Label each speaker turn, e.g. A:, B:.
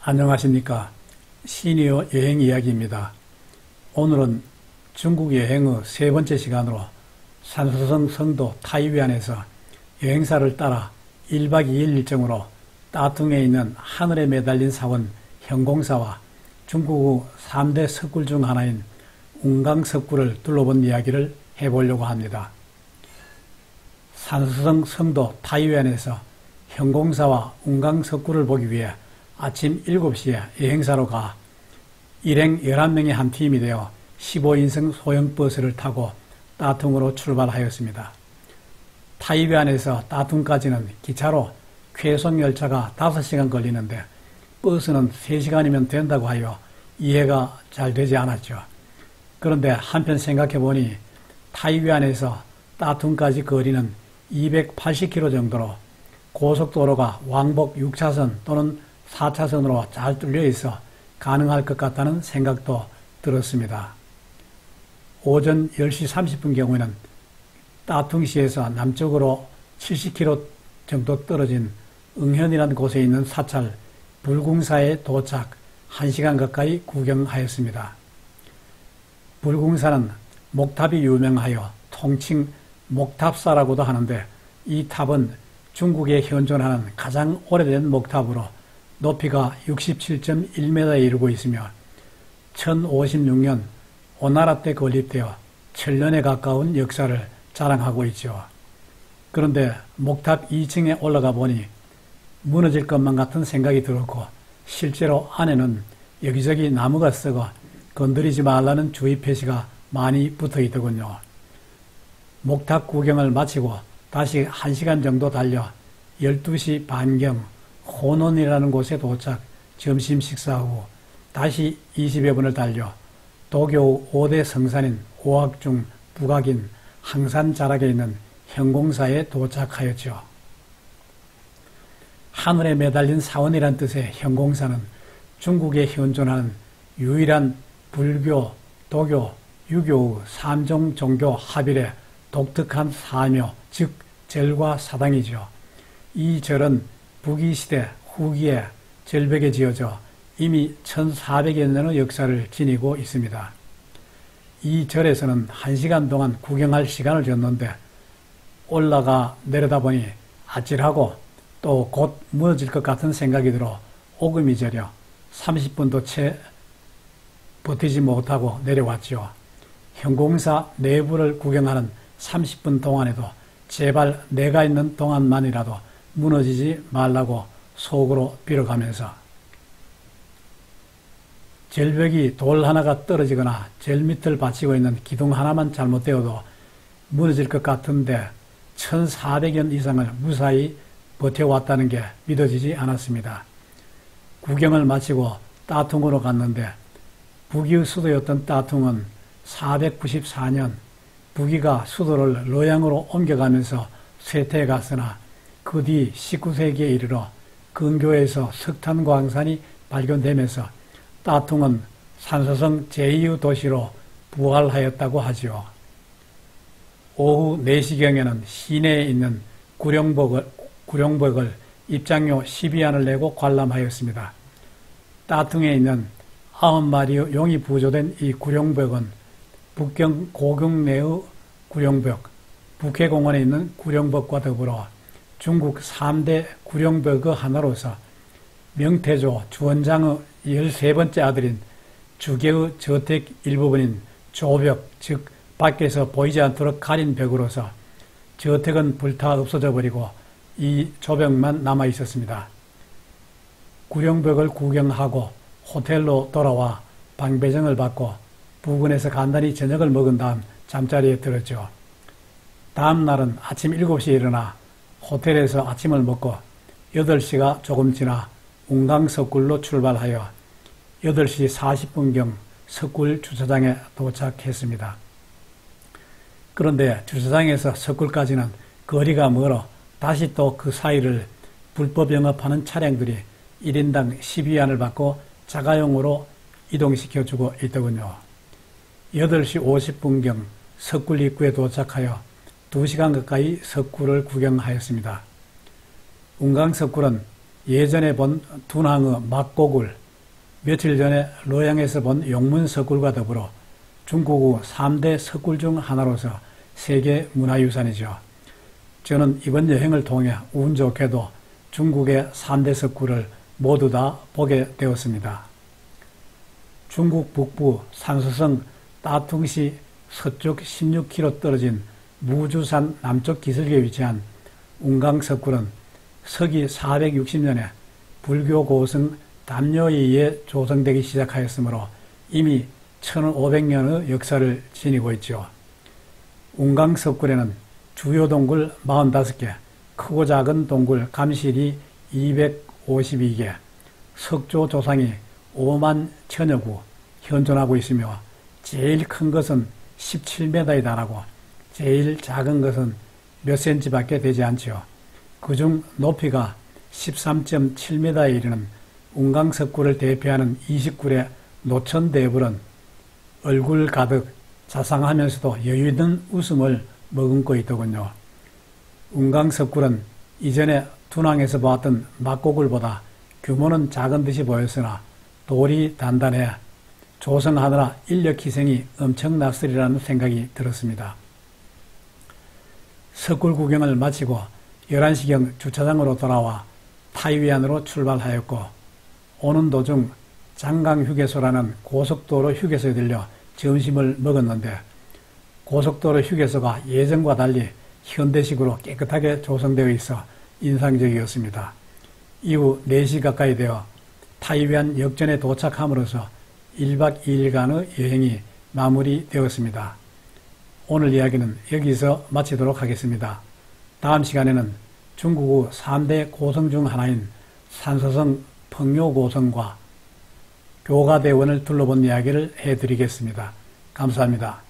A: 안녕하십니까. 시니어 여행 이야기입니다. 오늘은 중국 여행의 세 번째 시간으로 산수성 성도 타이위안에서 여행사를 따라 1박 2일 일정으로 따퉁에 있는 하늘에 매달린 사원 현공사와 중국의 3대 석굴 중 하나인 웅강석굴을 둘러본 이야기를 해보려고 합니다. 산수성 성도 타이위안에서 현공사와 웅강석굴을 보기 위해 아침 7시에 여행사로 가 일행 11명의 한 팀이 되어 15인승 소형 버스를 타고 따퉁으로 출발하였습니다. 타이위안에서 따퉁까지는 기차로 쾌속 열차가 5시간 걸리는데 버스는 3시간이면 된다고 하여 이해가 잘 되지 않았죠. 그런데 한편 생각해보니 타이위안에서 따퉁까지 거리는 280km 정도로 고속도로가 왕복 6차선 또는 4차선으로 잘 뚫려 있어 가능할 것 같다는 생각도 들었습니다. 오전 10시 30분 경우에는 따퉁시에서 남쪽으로 70km 정도 떨어진 응현이라는 곳에 있는 사찰 불궁사에 도착 1시간 가까이 구경하였습니다. 불궁사는 목탑이 유명하여 통칭 목탑사라고도 하는데 이 탑은 중국에 현존하는 가장 오래된 목탑으로 높이가 67.1m에 이르고 있으며 1056년 오나라 때 건립되어 천년에 가까운 역사를 자랑하고 있죠. 그런데 목탑 2층에 올라가 보니 무너질 것만 같은 생각이 들었고 실제로 안에는 여기저기 나무가 썩어 건드리지 말라는 주의 표시가 많이 붙어 있더군요. 목탑 구경을 마치고 다시 1시간 정도 달려 12시 반경 호논이라는 곳에 도착 점심 식사 후 다시 20여 분을 달려 도교 5대 성산인 오악중 북악인 항산 자락에 있는 현공사에 도착하였죠. 하늘에 매달린 사원이란 뜻의 현공사는 중국에 현존하는 유일한 불교, 도교, 유교의 3종 종교 합일의 독특한 사묘, 즉 절과 사당이죠. 이 절은 북이시대 후기에 절벽에 지어져 이미 1400여 년의 역사를 지니고 있습니다. 이 절에서는 1시간 동안 구경할 시간을 줬는데 올라가 내려다보니 아찔하고 또 곧 무너질 것 같은 생각이 들어 오금이 저려 30분도 채 버티지 못하고 내려왔죠. 현공사 내부를 구경하는 30분 동안에도 제발 내가 있는 동안만이라도 무너지지 말라고 속으로 빌어가면서 절벽이 돌 하나가 떨어지거나 절 밑을 받치고 있는 기둥 하나만 잘못되어도 무너질 것 같은데 1400년 이상을 무사히 버텨왔다는 게 믿어지지 않았습니다. 구경을 마치고 따퉁으로 갔는데 북이의 수도였던 따퉁은 494년 북이가 수도를 러양으로 옮겨가면서 쇠퇴해 갔으나 그 뒤 19세기에 이르러 근교에서 석탄광산이 발견되면서 따퉁은 산소성 제2의 도시로 부활하였다고 하지요. 오후 4시경에는 시내에 있는 구룡벽을 입장료 12안을 내고 관람하였습니다. 따퉁에 있는 9마리의 용이 부조된 이 구룡벽은 북경 고궁 내의 구룡벽, 북해공원에 있는 구룡벽과 더불어 중국 3대 구룡벽의 하나로서 명태조 주원장의 13번째 아들인 주계의 저택 일부분인 조벽, 즉 밖에서 보이지 않도록 가린 벽으로서 저택은 불타 없어져 버리고 이 조벽만 남아 있었습니다. 구룡벽을 구경하고 호텔로 돌아와 방배정을 받고 부근에서 간단히 저녁을 먹은 다음 잠자리에 들었죠. 다음 날은 아침 7시에 일어나 호텔에서 아침을 먹고 8시가 조금 지나 웅강석굴로 출발하여 8시 40분경 석굴 주차장에 도착했습니다. 그런데 주차장에서 석굴까지는 거리가 멀어 다시 또 그 사이를 불법 영업하는 차량들이 1인당 12안을 받고 자가용으로 이동시켜주고 있더군요. 8시 50분경 석굴 입구에 도착하여 2시간 가까이 석굴을 구경하였습니다. 웅강석굴은 예전에 본 둔항의 막고굴, 며칠 전에 로양에서 본 용문석굴과 더불어 중국의 3대 석굴 중 하나로서 세계 문화유산이죠. 저는 이번 여행을 통해 운 좋게도 중국의 3대 석굴을 모두 다 보게 되었습니다. 중국 북부 산서성 따퉁시 서쪽 16km 떨어진 무주산 남쪽 기슭에 위치한 운강석굴은 서기 460년에 불교 고성 담요에 의해 조성되기 시작하였으므로 이미 1500년의 역사를 지니고 있죠. 운강석굴에는 주요 동굴 45개, 크고 작은 동굴 감실이 252개, 석조 조상이 5만 천여 구 현존하고 있으며 제일 큰 것은 17m에 달하고 제일 작은 것은 몇 cm밖에 되지 않지요. 그중 높이가 13.7m에 이르는 운강석굴을 대표하는 20굴의 노천대불은 얼굴 가득 자상하면서도 여유있는 웃음을 머금고 있더군요. 운강석굴은 이전에 둔항에서 보았던 막고굴보다 규모는 작은 듯이 보였으나 돌이 단단해 조성하느라 인력 희생이 엄청났으리라는 생각이 들었습니다. 석굴 구경을 마치고 11시경 주차장으로 돌아와 타이위안으로 출발하였고 오는 도중 장강휴게소라는 고속도로 휴게소에 들려 점심을 먹었는데 고속도로 휴게소가 예전과 달리 현대식으로 깨끗하게 조성되어 있어 인상적이었습니다. 이후 4시 가까이 되어 타이위안 역전에 도착함으로써 1박 2일간의 여행이 마무리되었습니다. 오늘 이야기는 여기서 마치도록 하겠습니다. 다음 시간에는 중국의 3대 고성 중 하나인 산서성 펑묘고성과 교가대원을 둘러본 이야기를 해드리겠습니다. 감사합니다.